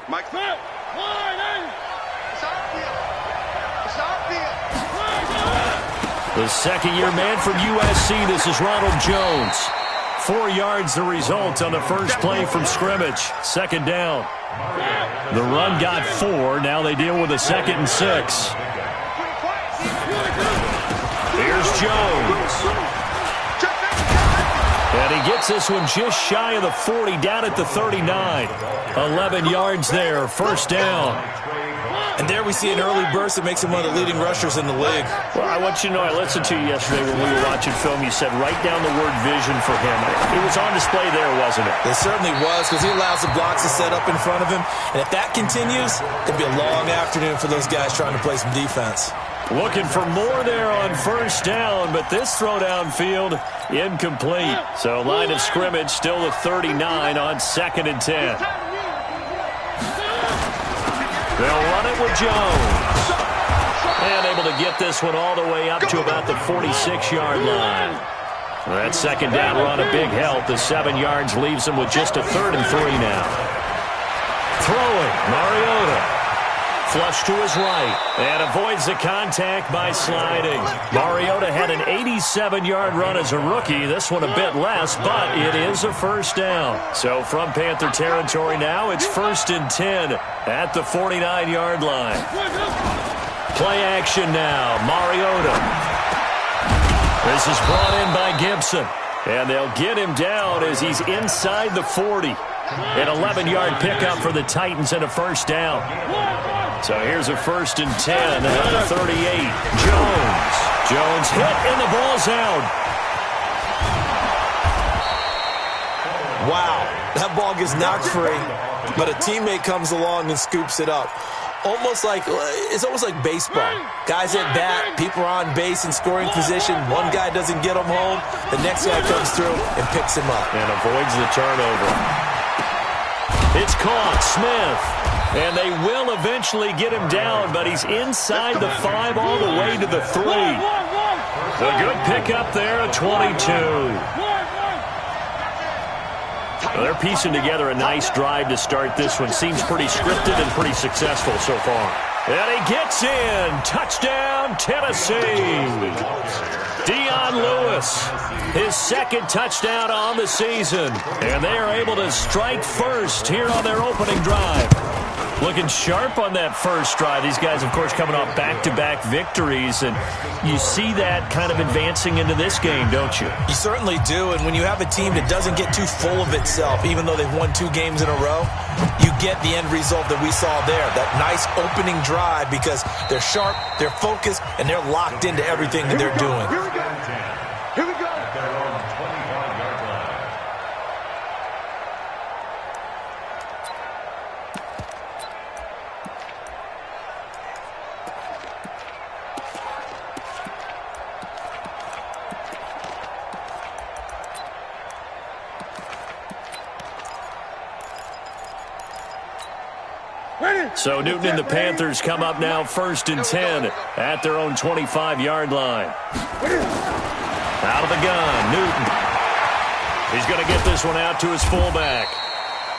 Mike. The second-year man from USC, this is Ronald Jones. 4 yards the result on the first play from scrimmage. Second down. The run got 4. Now they deal with a 2nd and 6. Here's Jones. And he gets this one just shy of the 40, down at the 39. 11 yards there, first down. And there we see an early burst that makes him one of the leading rushers in the league. Well, I want you to know, I listened to you yesterday when we were watching film. You said write down the word vision for him. It was on display there, wasn't it? It certainly was, because he allows the blocks to set up in front of him. And if that continues, it'll be a long afternoon for those guys trying to play some defense. Looking for more there on first down, but this throw downfield incomplete. So line of scrimmage still the 39 on 2nd and 10. They'll run it with Jones. And able to get this one all the way up to about the 46-yard line. That second down run a big help. The 7 yards leaves them with just a 3rd and 3 now. Throwing, Mariota. Flush to his right and avoids the contact by sliding. Mariota had an 87-yard run as a rookie. This one a bit less, but it is a first down. So from Panther territory now, it's 1st and 10 at the 49-yard line. Play action now. Mariota. This is brought in by Gibson. And they'll get him down as he's inside the 40. An 11-yard pickup for the Titans and a first down. So here's a 1st and 10 at the 38. Jones hit and the ball's out. Wow, that ball gets knocked free, but a teammate comes along and scoops it up. It's almost like baseball. Guys at bat, people are on base in scoring position. One guy doesn't get him home. The next guy comes through and picks him up. And avoids the turnover. It's caught, Smith. And they will eventually get him down, but he's inside the 5 all the way to the 3. A good pickup there at 22. Well, they're piecing together a nice drive to start this one. Seems pretty scripted and pretty successful so far. And he gets in. Touchdown, Tennessee. Dion Lewis, his 2nd touchdown on the season. And they are able to strike first here on their opening drive. Looking sharp on that first drive. These guys, of course, coming off back-to-back victories, and you see that kind of advancing into this game, don't you? You certainly do, and when you have a team that doesn't get too full of itself, even though they've won 2 games in a row, you get the end result that we saw there, that nice opening drive, because they're sharp, they're focused, and they're locked into everything that they're doing. Here we go. Here we go. So Newton and the Panthers come up now 1st and 10 at their own 25-yard line. Out of the gun, Newton. He's going to get this one out to his fullback.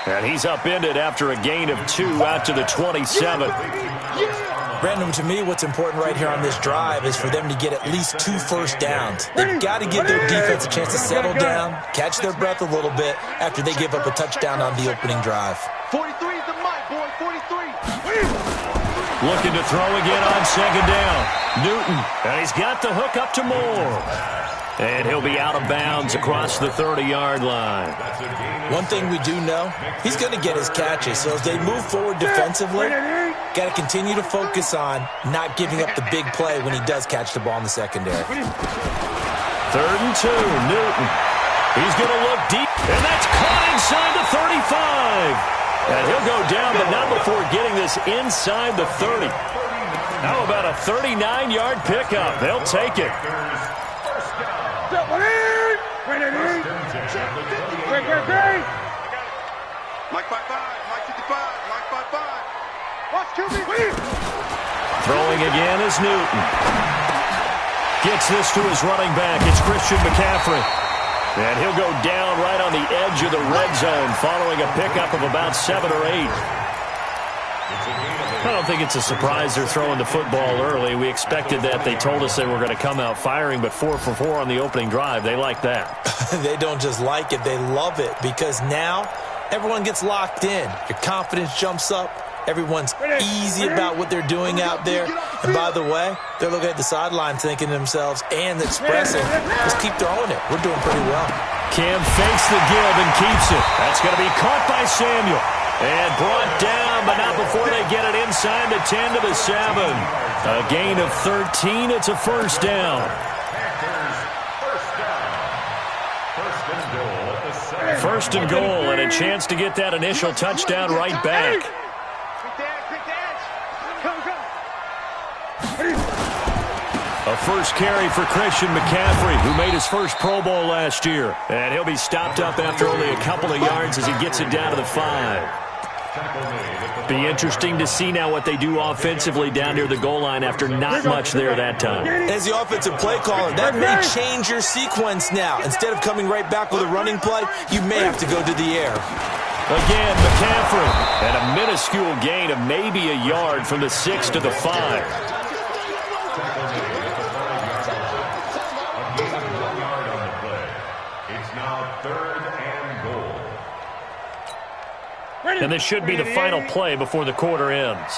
And he's upended after a gain of 2 out to the 27. Brandon, to me, what's important right here on this drive is for them to get at least 2 first downs. They've got to give their defense a chance to settle down, catch their breath a little bit after they give up a touchdown on the opening drive. 43 is the mic, boy, 43. Looking to throw again on 2nd down. Newton, and he's got the hook up to Moore. And he'll be out of bounds across the 30-yard line. One thing we do know, he's going to get his catches. So as they move forward defensively, got to continue to focus on not giving up the big play when he does catch the ball in the secondary. 3rd and 2, Newton. He's going to look deep, and that's caught inside the 35. And he'll go down, but not before getting this inside the 30. How about a 39-yard pickup? They'll take it. Mike 55, Mike 55, Mike 55. Watch QB. Throwing again is Newton. Gets this to his running back. It's Christian McCaffrey. And he'll go down right on the edge of the red zone following a pickup of about 7 or 8. I don't think it's a surprise they're throwing the football early. We expected that. They told us they were going to come out firing, but 4 for 4 on the opening drive. They like that. They don't just like it, they love it, because now everyone gets locked in. Your confidence jumps up. Everyone's easy about what they're doing out there. And by the way, they're looking at the sideline thinking to themselves and expressing, just keep throwing it. We're doing pretty well. Cam fakes the give and keeps it. That's going to be caught by Samuel. And brought down, but not before they get it inside the 10 to the 7. A gain of 13. It's a first down. First and goal, and a chance to get that initial touchdown right back. A first carry for Christian McCaffrey, who made his first Pro Bowl last year. And he'll be stopped up after only a couple of yards as he gets it down to the 5. Be interesting to see now what they do offensively down near the goal line after not much there that time. As the offensive play caller, that may change your sequence now. Instead of coming right back with a running play, you may have to go to the air. Again, McCaffrey, and a minuscule gain of maybe a yard from the 6 to the 5. And this should be the final play before the quarter ends.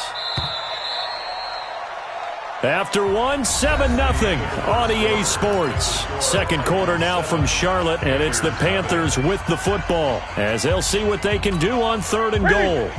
After one, 7-0 on EA Sports. Second quarter now from Charlotte, and it's the Panthers with the football as they'll see what they can do on 3rd and goal.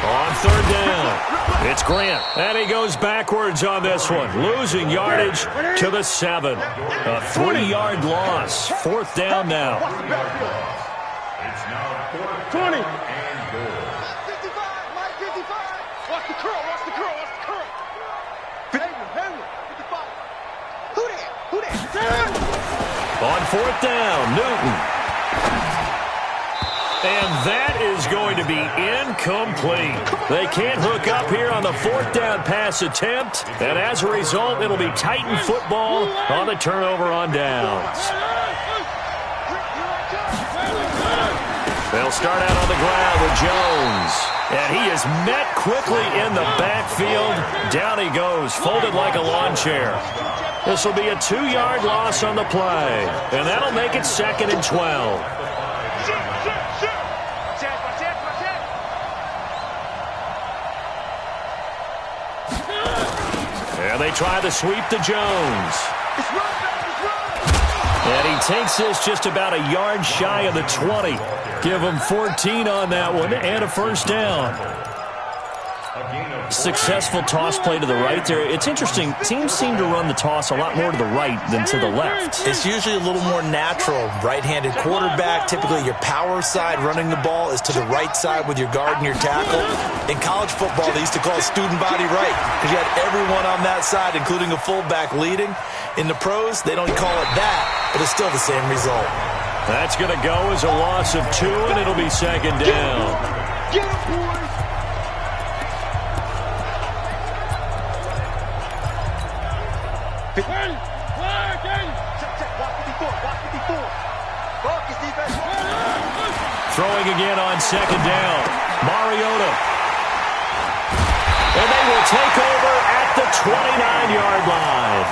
On 3rd down, it's Grant, and he goes backwards on this one, losing yardage to the 7. A 3-yard loss. 4th down now. It's now 4th and goal. 55, Mike 55. Watch the curl, watch the curl, watch the curl. 55. Who that? On 4th down, Newton. And that is going to be incomplete. They can't hook up here on the 4th down pass attempt. And as a result, it'll be Titan football on the turnover on downs. They'll start out on the ground with Jones. And he is met quickly in the backfield. Down he goes, folded like a lawn chair. This will be a 2-yard loss on the play. And that'll make it 2nd and 12. And they try the sweep to Jones. And he takes this just about a yard shy of the 20. Give him 14 on that one and a first down. Successful toss play to the right there. It's interesting. Teams seem to run the toss a lot more to the right than to the left. It's usually a little more natural. Right-handed quarterback, typically your power side running the ball is to the right side with your guard and your tackle. In college football, they used to call it student body right because you had everyone on that side, including a fullback leading. In the pros, they don't call it that, but it's still the same result. That's going to go as a loss of 2, and it'll be 2nd down. Get him, boys. Throwing again on 2nd down. Mariota. And they will take over at the 29-yard line.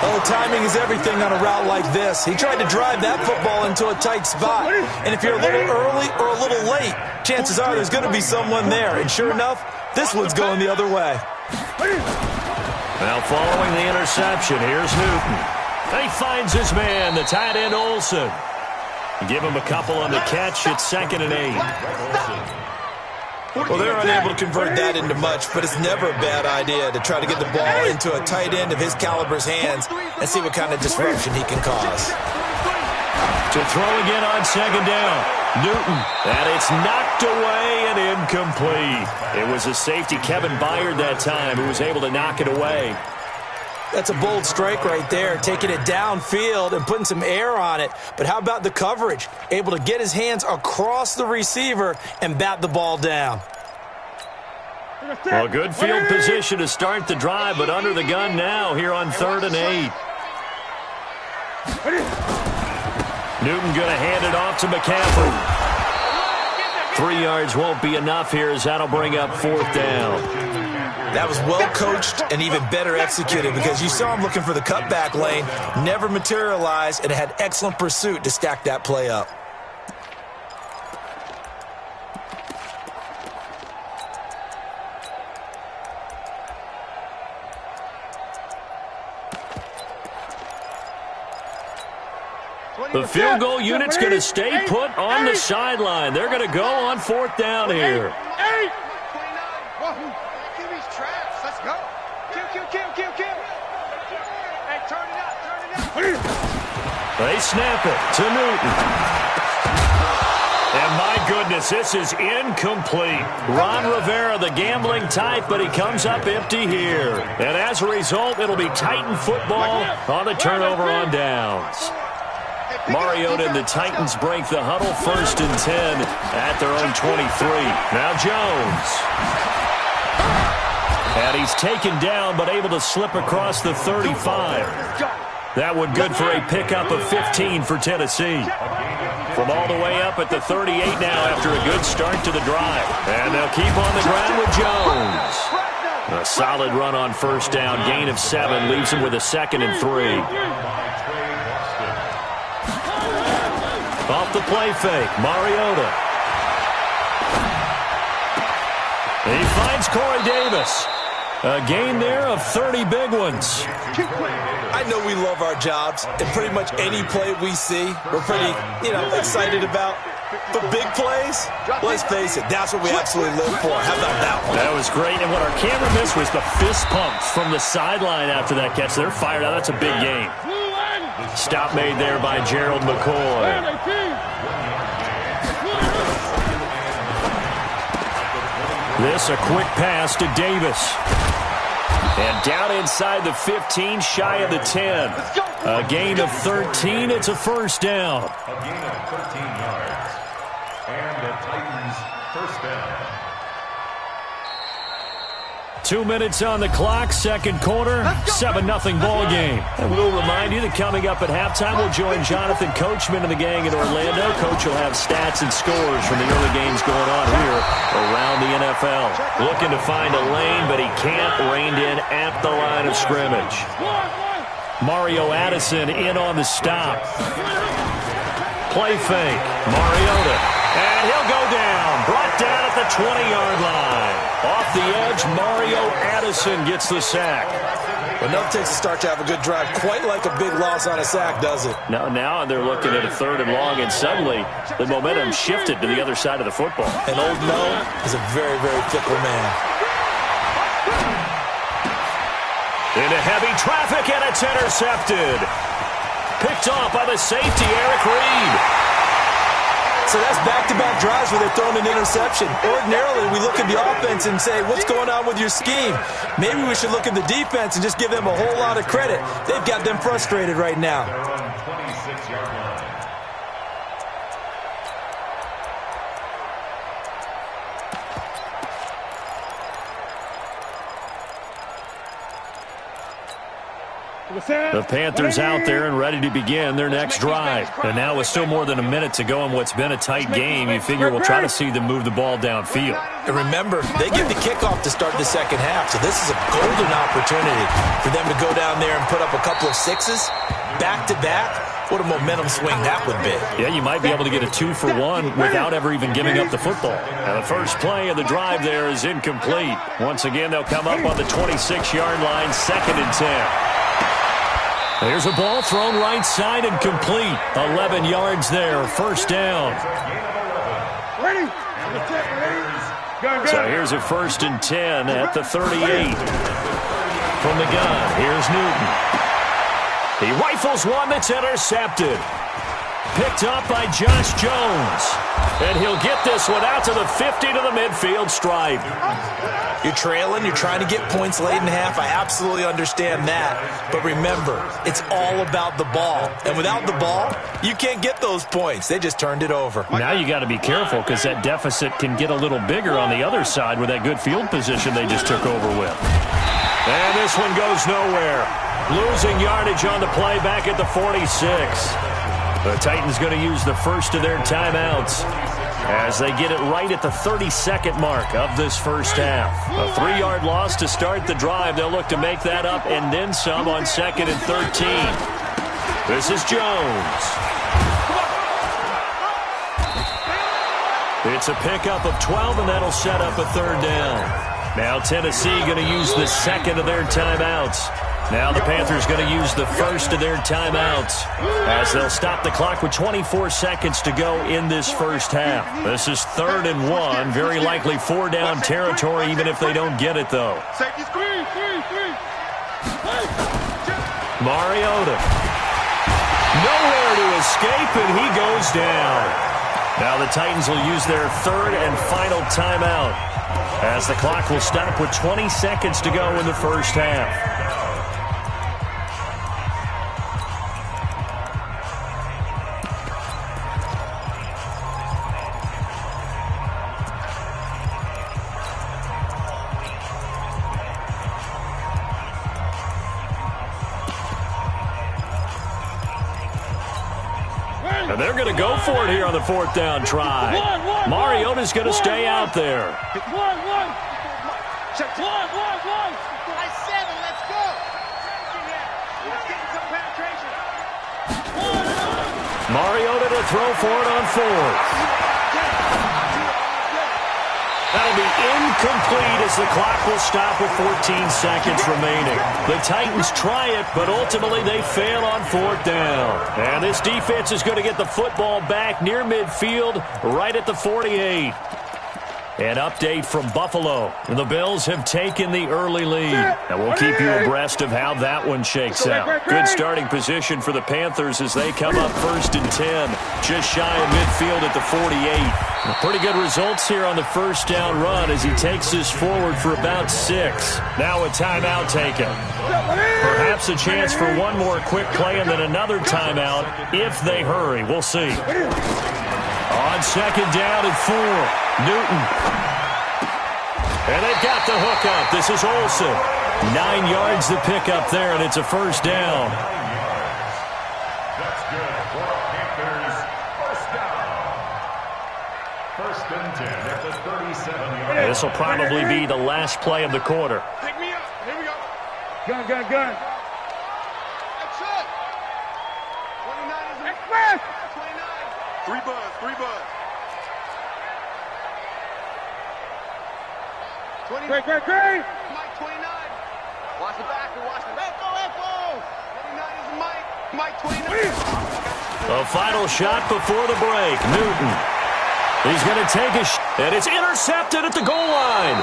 Well, timing is everything on a route like this. He tried to drive that football into a tight spot. And if you're a little early or a little late, chances are there's going to be someone there. And sure enough, this one's going the other way. Now following the interception, here's Newton. And he finds his man, the tight end Olsen. Give him a couple on the catch. It's 2nd and 8. Well, they're unable to convert that into much, but it's never a bad idea to try to get the ball into a tight end of his caliber's hands and see what kind of disruption he can cause. To throw again on 2nd down. Newton. And it's knocked away and incomplete. It was a safety, Kevin Byard, that time, who was able to knock it away. That's a bold strike right there, taking it downfield and putting some air on it. But how about the coverage? Able to get his hands across the receiver and bat the ball down. Well, good field position to start the drive, but under the gun now here on 3rd and 8. Newton going to hand it off to McCaffrey. 3 yards won't be enough here as that'll bring up 4th down. That was well coached and even better executed because you saw him looking for the cutback lane, never materialized, and had excellent pursuit to stack that play up. The field goal unit's going to stay put on the sideline. They're going to go on 4th down here. QB's traps. Let's go. Kill. Hey, turn it up. They snap it to Newton. And my goodness, this is incomplete. Ron Rivera, the gambling type, but he comes up empty here. And as a result, it'll be Titan football on the turnover on downs. Mariota and the Titans break the huddle, 1st and 10 at their own 23. Now Jones. And he's taken down, but able to slip across the 35. That one good for a pickup of 15 for Tennessee. From all the way up at the 38 now after a good start to the drive. And they'll keep on the ground with Jones. A solid run on 1st down, gain of 7, leaves him with a 2nd and 3. Off the play fake, Mariota. He finds Corey Davis. A gain there of 30 big ones. I know we love our jobs, and pretty much any play we see, we're pretty, excited about. But big plays, let's face it, that's what we absolutely live for. How about that one? That was great, and what our camera missed was the fist pumps from the sideline after that catch. They're fired out. That's a big game. Stop made there by Gerald McCoy. This a quick pass to Davis. And down inside the 15, shy of the 10. A gain of 13. It's a 1st down. A gain of 13 yards. And the Titans' 1st down. 2 minutes on the clock, 2nd quarter, 7-0 ball game. And we'll remind you that coming up at halftime, we'll join Jonathan Coachman and the gang in Orlando. Coach will have stats and scores from the early games going on here around the NFL. Looking to find a lane, but he can't, reined in at the line of scrimmage. Mario Addison in on the stop. Play fake, Mariota. And he'll go down, brought down at the 20-yard line. Off the edge, Mario Addison gets the sack. Enough takes to start to have a good drive. Quite like a big loss on a sack, does it? Now they're looking at a 3rd and long, and suddenly the momentum shifted to the other side of the football. And Old Mo is a very, very fickle man. Into heavy traffic, and it's intercepted. Picked off by the safety, Eric Reed. So that's back-to-back drives where they're throwing an interception. Ordinarily, we look at the offense and say, what's going on with your scheme? Maybe we should look at the defense and just give them a whole lot of credit. They've got them frustrated right now. They're on 26-yard line. The Panthers out there and ready to begin their next drive. And now with still more than a minute to go in what's been a tight game, you figure we'll try to see them move the ball downfield. And remember, they get the kickoff to start the 2nd half, so this is a golden opportunity for them to go down there and put up a couple of 6s back-to-back. What a momentum swing that would be. Yeah, you might be able to get a 2-for-1 without ever even giving up the football. Now, the first play of the drive there is incomplete. Once again, they'll come up on the 26-yard line, 2nd and 10. There's a ball thrown right side and complete. 11 yards there, 1st down. So here's a 1st and 10 at the 38. From the gun, here's Newton. He rifles one that's intercepted. Picked up by Josh Jones. And he'll get this one out to the 50 to the midfield stripe. You're trailing. You're trying to get points late in half. I absolutely understand that. But remember, it's all about the ball. And without the ball, you can't get those points. They just turned it over. Now you got to be careful because that deficit can get a little bigger on the other side with that good field position they just took over with. And this one goes nowhere. Losing yardage on the play back at the 46. The Titans going to use the first of their timeouts as they get it right at the 32nd mark of this first half. A 3-yard loss to start the drive. They'll look to make that up and then some on 2nd and 13. This is Jones. It's a pickup of 12, and that'll set up a 3rd down. Now Tennessee going to use the second of their timeouts. Now the Panthers going to use the first of their timeouts as they'll stop the clock with 24 seconds to go in this first half. This is 3rd and 1, very likely 4-down territory even if they don't get it though. Mariota. Nowhere to escape, and he goes down. Now the Titans will use their 3rd and final timeout as the clock will stop with 20 seconds to go in the first half. And they're going to go for it here on the 4th down try. Mariota's going to stay out there. Check. Nice 7. Let's go. Let's get some penetration. Mariota to throw for it on 4th. That'll be incomplete as the clock will stop with 14 seconds remaining. The Titans try it, but ultimately they fail on 4th down. And this defense is going to get the football back near midfield, right at the 48. An update from Buffalo. The Bills have taken the early lead. And we'll keep you abreast of how that one shakes out. Good starting position for the Panthers as they come up 1st and 10. Just shy of midfield at the 48. Pretty good results here on the 1st down run as he takes this forward for about 6. Now a timeout taken. Perhaps a chance for one more quick play and then another timeout if they hurry. We'll see. On 2nd down and 4. Newton. And they've got the hook up. This is Olsen. 9 yards to pick up there, and it's a 1st down. That's good for Panthers. 1st down. 1st and 10 at the 37-yard line. This will probably be the last play of the quarter. Pick me up. Here we go. Gun. That's it. 29 is express. 29. 3 buzz. 20. Great. Mike 29. Watch the back. Echo. 29 is Mike 29. A final shot before the break. Newton. He's going to take a shot, and it's intercepted at the goal line.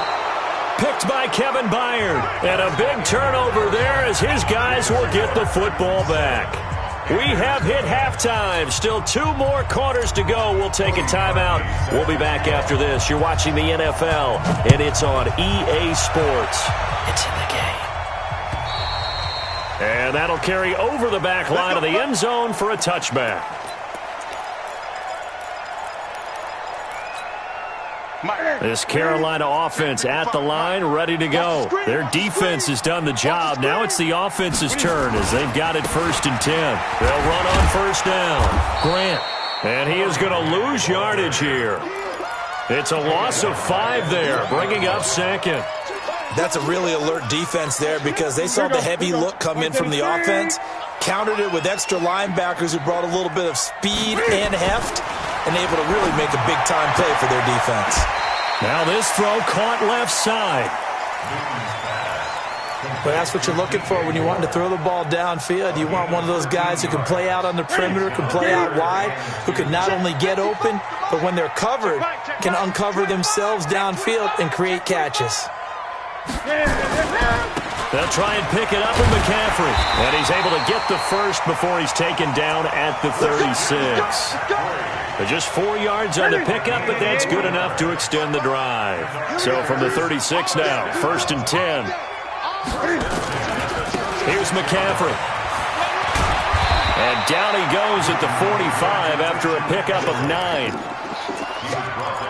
Picked by Kevin Byard. And a big turnover there as his guys will get the football back. We have hit halftime. Still 2 more quarters to go. We'll take a timeout. We'll be back after this. You're watching the NFL, and it's on EA Sports. It's in the game. And that'll carry over the back line of the end zone for a touchback. This Carolina offense at the line, ready to go. Their defense has done the job. Now it's the offense's turn as they've got it 1st and 10. They'll run on 1st down. Grant. And he is going to lose yardage here. It's a loss of 5 there, bringing up 2nd. That's a really alert defense there because they saw the heavy look come in from the offense, countered it with extra linebackers who brought a little bit of speed and heft, and able to really make a big-time play for their defense. Now this throw caught left side. But that's what you're looking for when you want to throw the ball downfield. You want one of those guys who can play out on the perimeter, can play out wide, who can not only get open, but when they're covered, can uncover themselves downfield and create catches. They'll try and pick it up with McCaffrey. And he's able to get the first before he's taken down at the 36. Just 4 yards on the pickup, but that's good enough to extend the drive. So from the 36 now, 1st and 10. Here's McCaffrey. And down he goes at the 45 after a pickup of 9.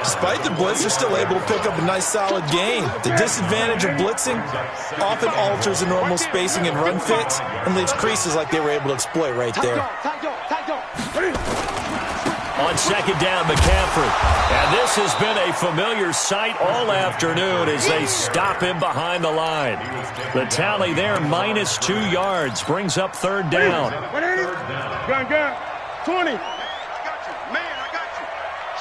Despite the blitz, they're still able to pick up a nice solid gain. The disadvantage of blitzing often alters the normal spacing and run fits and leaves creases like they were able to exploit right there. On 2nd down, McCaffrey. And this has been a familiar sight all afternoon as they stop him behind the line. The tally there, -2 yards, brings up 3rd down. Gun, 20. I got you. Man, I got you.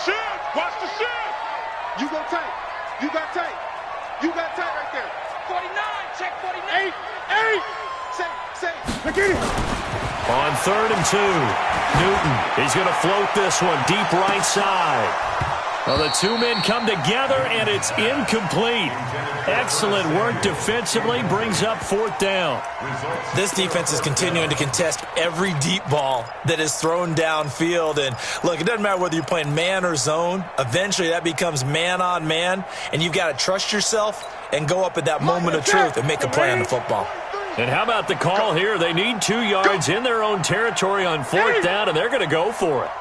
Shift. Watch the shift. You go tight. You got tight. You got tight right there. 49. Check 49. 8. Say. Look at it. On 3rd and 2, Newton, he's going to float this one deep right side. Well, the two men come together, and it's incomplete. Excellent work defensively, brings up 4th down. This defense is continuing to contest every deep ball that is thrown downfield. And, look, it doesn't matter whether you're playing man or zone. Eventually, that becomes man on man, and you've got to trust yourself and go up at that moment of truth and make a play on the football. And how about the call here? They need 2 yards in their own territory on 4th down, and they're going to go for it.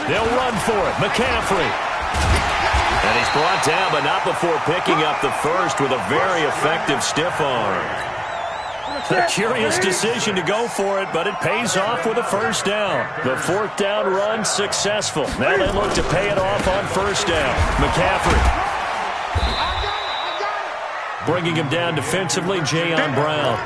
They'll run for it. McCaffrey. And he's brought down, but not before picking up the first with a very effective stiff arm. A curious decision to go for it, but it pays off with a 1st down. The 4th down run successful. Now they look to pay it off on 1st down. McCaffrey. Bringing him down defensively, Jayon Brown.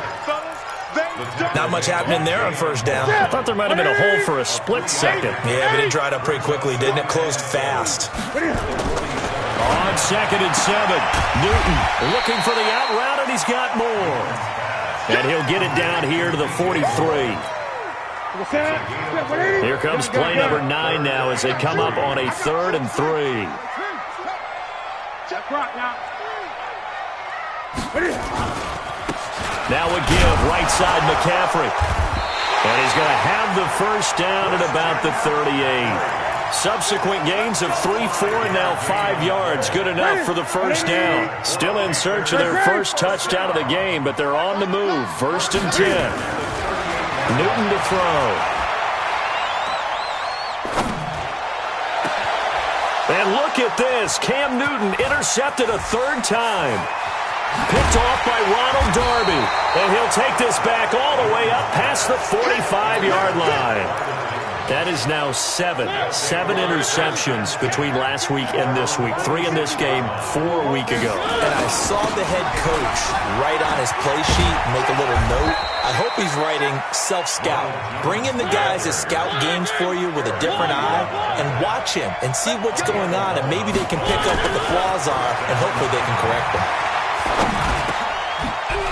Not much happening there on 1st down. I thought there might have been a hole for a split second. Yeah, but it dried up pretty quickly, didn't it? Closed fast. On 2nd and 7, Newton looking for the out route, and he's got more. And he'll get it down here to the 43. Here comes play number 9 now as they come up on a 3rd and 3. Now a give, right side McCaffrey. And he's going to have the 1st down at about the 38. Subsequent gains of 3, 4, and now 5 yards. Good enough for the 1st down. Still in search of their first touchdown of the game, but they're on the move. 1st and 10. Newton to throw. And look at this. Cam Newton intercepted a 3rd time. Picked off by Ronald Darby. And he'll take this back all the way up past the 45-yard line. That is now 7 interceptions between last week and this week. 3 in this game, 4 a week ago. And I saw the head coach write on his play sheet, make a little note. I hope he's writing self-scout. Bring in the guys that scout games for you with a different eye and watch him and see what's going on, and maybe they can pick up what the flaws are, and hopefully they can correct them.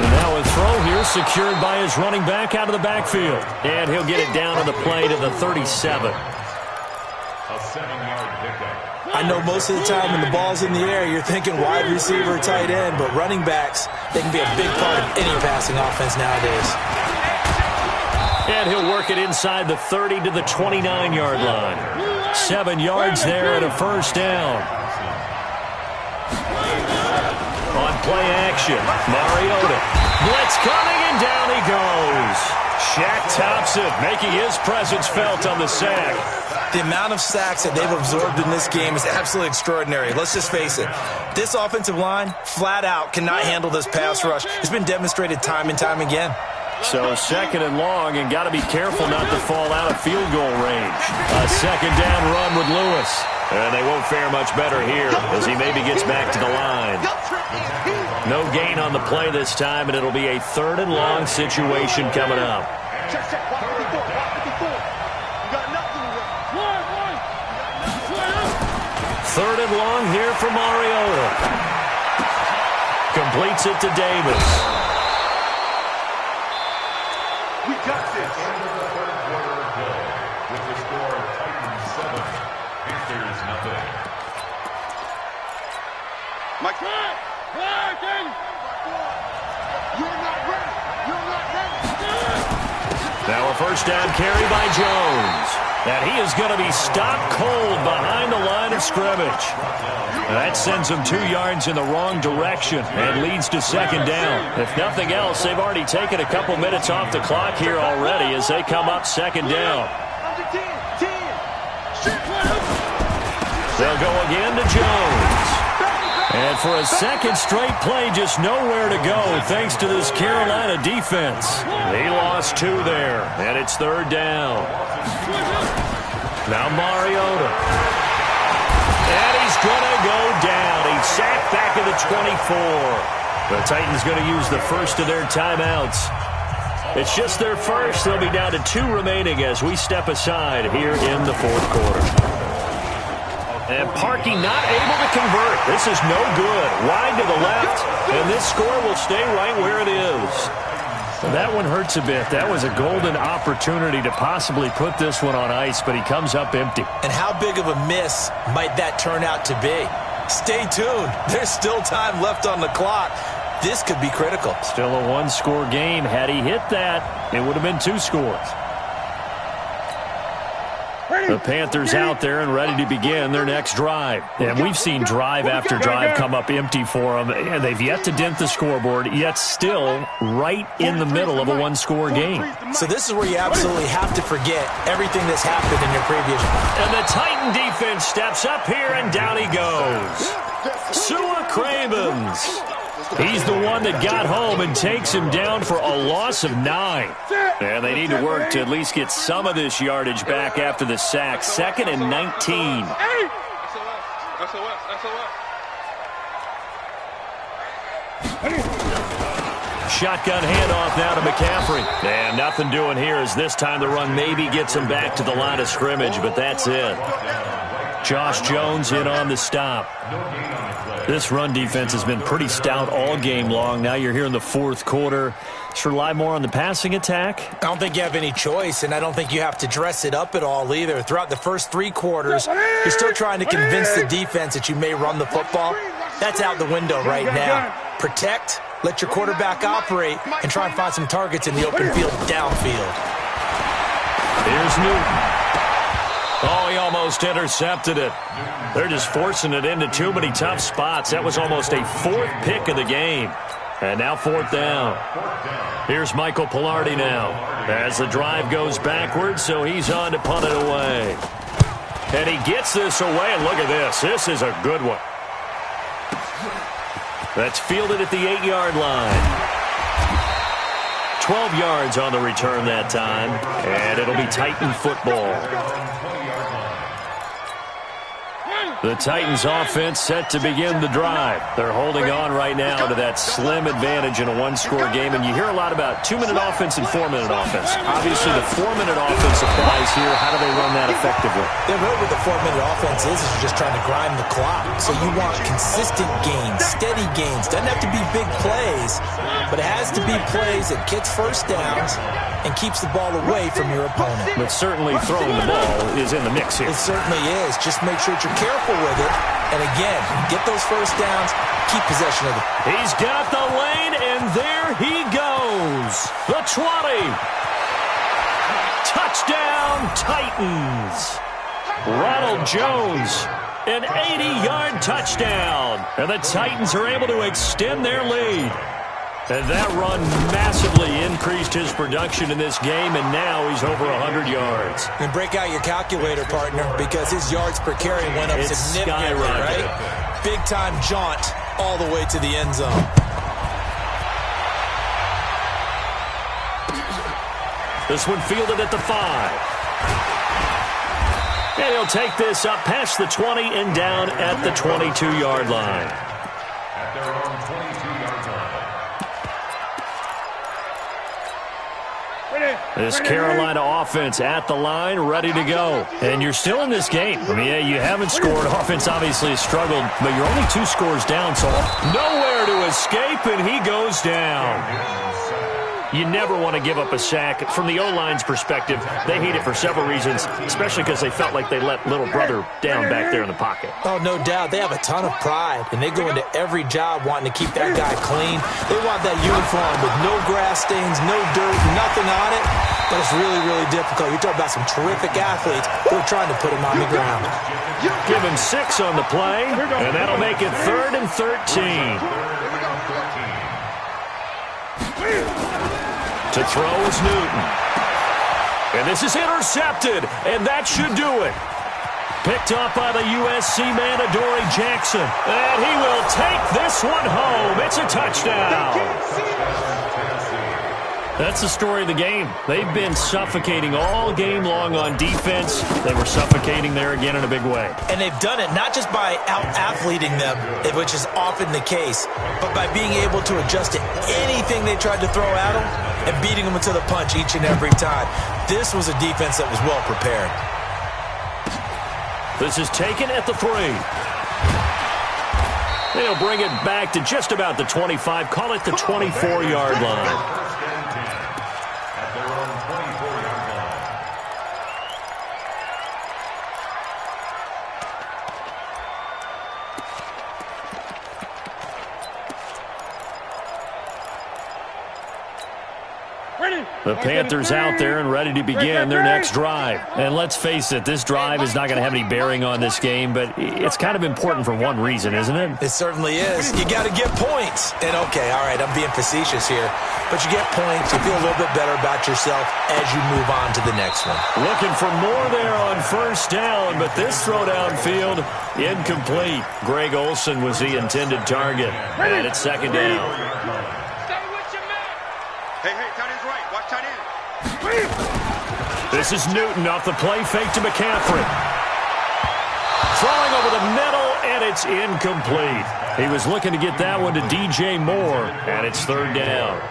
Now a throw here secured by his running back out of the backfield. And he'll get it down on the play to the 37. A 7-yard pickup. I know most of the time when the ball's in the air, you're thinking wide receiver, tight end, but running backs, they can be a big part of any passing offense nowadays. And he'll work it inside the 30 to the 29-yard line. 7 yards there and a 1st down. On play action, Mariota. Blitz coming, and down he goes. Shaq Thompson making his presence felt on the sack. The amount of sacks that they've absorbed in this game is absolutely extraordinary. Let's just face it. This offensive line, flat out, cannot handle this pass rush. It's been demonstrated time and time again. So 2nd and long, and got to be careful not to fall out of field goal range. A 2nd down run with Lewis. And they won't fare much better here as he maybe gets back to the line. No gain on the play this time, and it'll be a 3rd and long situation coming up. 3rd and long here for Mariota. Completes it to Davis. We got this. End of the 3rd quarter of play with the score Titans 7, Panthers nothing. Mike. You're not ready. You're not ready. Now a first down carry by Jones. And he is going to be stopped cold behind the line of scrimmage. That sends him 2 yards in the wrong direction and leads to second down. If nothing else, they've already taken a couple minutes off the clock here already as they come up second down. They'll go again to Jones. And for a second straight play, just nowhere to go thanks to this Carolina defense. They lost 2 there, and it's third down. Now Mariota. And he's going to go down. He's sacked back at the 24. The Titans going to use the first of their timeouts. It's just their first. They'll be down to 2 remaining as we step aside here in the fourth quarter. And Parkey not able to convert. This is no good. Wide to the left, and this score will stay right where it is. And that one hurts a bit. That was a golden opportunity to possibly put this one on ice, but he comes up empty. And how big of a miss might that turn out to be? Stay tuned. There's still time left on the clock. This could be critical. Still a 1-score game. Had he hit that, it would have been 2 scores. The Panthers out there and ready to begin their next drive. And we've seen drive after drive come up empty for them. And they've yet to dent the scoreboard, yet still right in the middle of a 1-score game. So this is where you absolutely have to forget everything that's happened in your previous. And the Titan defense steps up here, and down he goes. Sua Cravens. He's the one that got home and takes him down for a loss of 9. And they need to work to at least get some of this yardage back after the sack. 2nd and 19. Shotgun handoff now to McCaffrey. And nothing doing here as this time the run maybe gets him back to the line of scrimmage, but that's it. Josh Jones in on the stop. This run defense has been pretty stout all game long. Now you're here in the fourth quarter. Should rely more on the passing attack? I don't think you have any choice, and I don't think you have to dress it up at all either. Throughout the first 3 quarters, you're still trying to convince the defense that you may run the football. That's out the window right now. Protect, let your quarterback operate, and try and find some targets in the open field downfield. Here's Newton. Oh, he almost intercepted it. They're just forcing it into too many tough spots. That was almost a 4th pick of the game. And now 4th down. Here's Michael Pilardi now as the drive goes backwards, so he's on to punt it away. And he gets this away, and look at this. This is a good one. That's fielded at the 8-yard line. 12 yards on the return that time, and it'll be Titan football. The Titans offense set to begin the drive. They're holding on right now to that slim advantage in a 1-score game, and you hear a lot about 2-minute offense and 4-minute offense. Obviously, the 4-minute offense applies here. How do they run that effectively? Yeah, really what the 4-minute offense is you're just trying to grind the clock. So you want consistent gains, steady gains. Doesn't have to be big plays, but it has to be plays that gets first downs and keeps the ball away from your opponent. But certainly throwing the ball is in the mix here. It certainly is. Just make sure that you're careful with it. And again, get those first downs, keep possession of it. He's got the lane, and there he goes. The 20. Touchdown, Titans. Ronald Jones, an 80-yard touchdown. And the Titans are able to extend their lead. And that run massively increased his production in this game, and now he's over 100 yards. And break out your calculator, partner, because his yards per carry went up significantly, right? Big-time jaunt all the way to the end zone. This one fielded at the 5. And he'll take this up past the 20 and down at the 22-yard line. This Carolina offense at the line, ready to go. And you're still in this game. I mean, yeah, you haven't scored. Offense obviously has struggled, but you're only 2 scores down, so nowhere to escape, and he goes down. You never want to give up a sack. From the O-line's perspective, they hate it for several reasons, especially because they felt like they let little brother down back there in the pocket. Oh, no doubt. They have a ton of pride, and they go into every job wanting to keep that guy clean. They want that uniform with no grass stains, no dirt, nothing on it. but it's really, really difficult. You're talking about some terrific athletes who are trying to put him on the ground. Give him 6 on the play, and that'll make it 3rd and 13. To throw is Newton. And this is intercepted, and that should do it. Picked up by the USC man, Adoree Jackson. And he will take this one home. It's a touchdown. That's the story of the game. They've been suffocating all game long on defense. They were suffocating there again in a big way. And they've done it not just by out-athleting them, which is often the case, but by being able to adjust to anything they tried to throw at them and beating them to the punch each and every time. This was a defense that was well prepared. This is taken at the 3. They'll bring it back to just about the 25. Call it the 24-yard line. The Panthers out there and ready to begin their next drive. And let's face it, this drive is not going to have any bearing on this game, but it's kind of important for one reason, isn't it? It certainly is. You got to get points. And, okay, all right, I'm being facetious here. But you get points, you feel a little bit better about yourself as you move on to the next one. Looking for more there on 1st down, but this throw downfield, incomplete. Greg Olsen was the intended target. And it's 2nd down. This is Newton off the play fake to McCaffrey. Throwing over the middle, and it's incomplete. He was looking to get that one to DJ Moore, and it's 3rd down.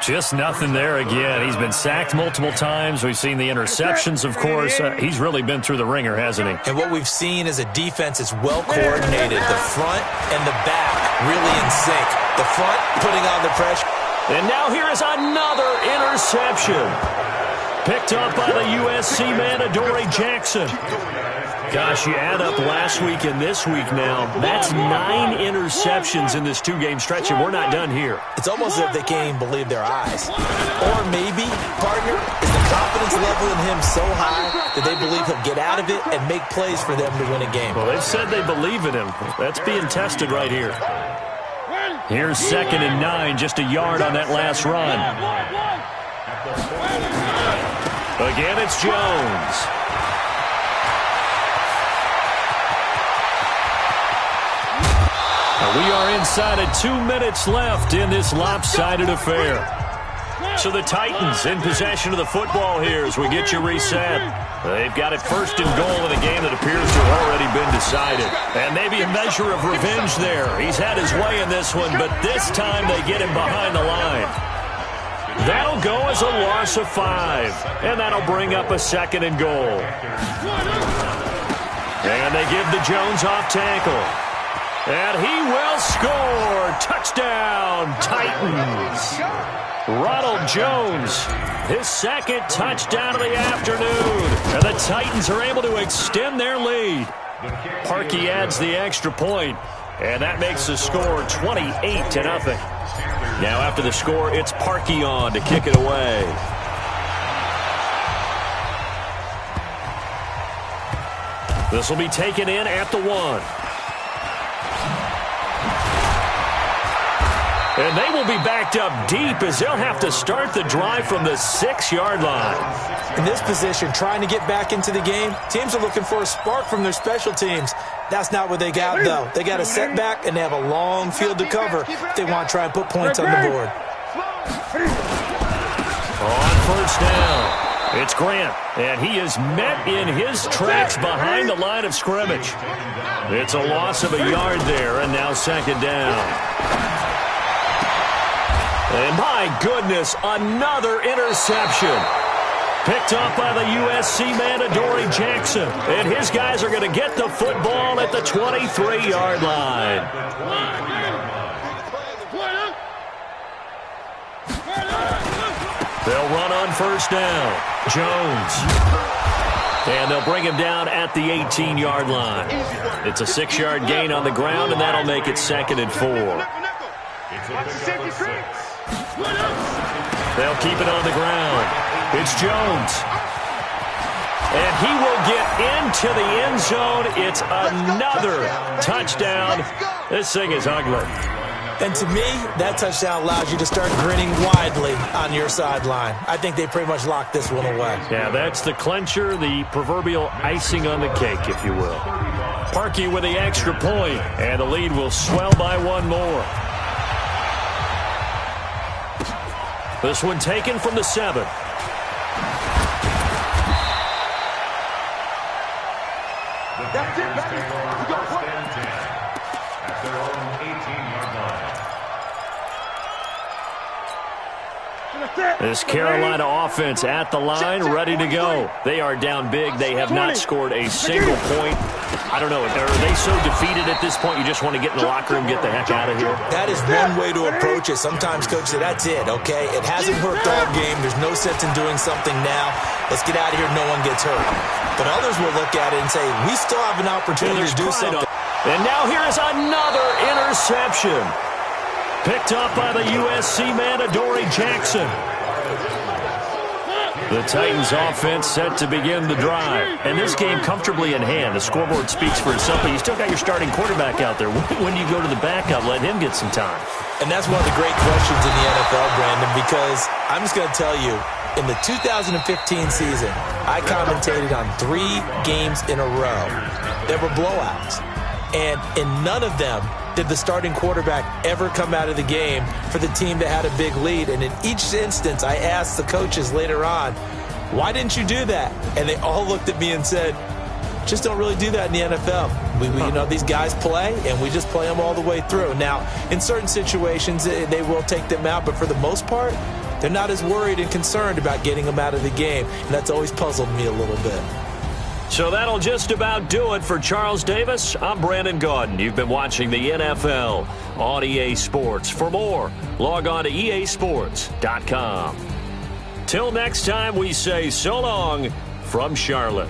Just nothing there again. He's been sacked multiple times. We've seen the interceptions, of course. He's really been through the ringer, hasn't he? And what we've seen is a defense that's well coordinated. The front and the back really in sync. The front putting on the pressure. And now here is another interception. Picked up by the USC man, Adoree Jackson. Gosh, you add up last week and this week now. That's 9 interceptions in this 2-game stretch, and we're not done here. It's almost as if they can't even believe their eyes. Or maybe, partner, is the confidence level in him so high that they believe he'll get out of it and make plays for them to win a game. Well, they've said they believe in him. That's being tested right here. Here's 2nd and 9, just a yard on that last run. Again, it's Jones. We are inside of 2 minutes left in this lopsided affair. So the Titans in possession of the football here as we get you reset. They've got it 1st and goal in a game that appears to have already been decided. And maybe a measure of revenge there. He's had his way in this one, but this time they get him behind the line. That'll go as a loss of 5. And that'll bring up a 2nd and goal. And they give the Jones off tackle. And he will score. Touchdown, Titans. Ronald Jones, his 2nd touchdown of the afternoon. And the Titans are able to extend their lead. Parkey adds the extra point, and that makes the score 28-0. Now after the score, it's Parkey on to kick it away. This will be taken in at the 1. And they will be backed up deep as they'll have to start the drive from the 6-yard line. In this position, trying to get back into the game, teams are looking for a spark from their special teams. That's not what they got, though. They got a setback, and they have a long field to cover if they want to try and put points on the board. On 1st down, it's Grant, and he is met in his tracks behind the line of scrimmage. It's a loss of a yard there, and now 2nd down. And my goodness, another interception. Picked up by the USC man, Adoree Jackson. And his guys are going to get the football at the 23-yard line. They'll run on 1st down. Jones. And they'll bring him down at the 18-yard line. It's a 6-yard gain on the ground, and that'll make it 2nd and 4. They'll keep it on the ground. It's Jones. And he will get into the end zone. It's another touchdown. This thing is ugly. And to me, that touchdown allows you to start grinning widely on your sideline. I think they pretty much locked this one away. Yeah, that's the clincher, the proverbial icing on the cake, if you will. Parkey with the extra point, and the lead will swell by one more. This one taken from the 7. That's it, baby. You got what? At their own 18-yard line. This Carolina offense at the line, ready to go. They are down big. They have not scored a single point. I don't know. Are they so defeated at this point you just want to get in the locker room, get the heck out of here? That is one way to approach it. Sometimes coaches say, that's it, okay? It hasn't worked all game. There's no sense in doing something now. Let's get out of here. No one gets hurt. But others will look at it and say, we still have an opportunity to do something. And now here is another interception. Picked up by the USC man, Adoree Jackson. The Titans offense set to begin the drive. And this game comfortably in hand. The scoreboard speaks for itself, but you still got your starting quarterback out there. When do you go to the backup, let him get some time? And that's one of the great questions in the NFL, Brandon, because I'm just going to tell you, in the 2015 season, I commentated on 3 games in a row. There were blowouts. And in none of them did the starting quarterback ever come out of the game for the team that had a big lead. And in each instance, I asked the coaches later on, why didn't you do that? And they all looked at me and said, just don't really do that in the NFL. We you know, these guys play, and we just play them all the way through. Now, in certain situations, they will take them out, but for the most part, they're not as worried and concerned about getting them out of the game. And that's always puzzled me a little bit. So that'll just about do it for Charles Davis. I'm Brandon Gaudin. You've been watching the NFL on EA Sports. For more, log on to easports.com. Till next time, we say so long from Charlotte.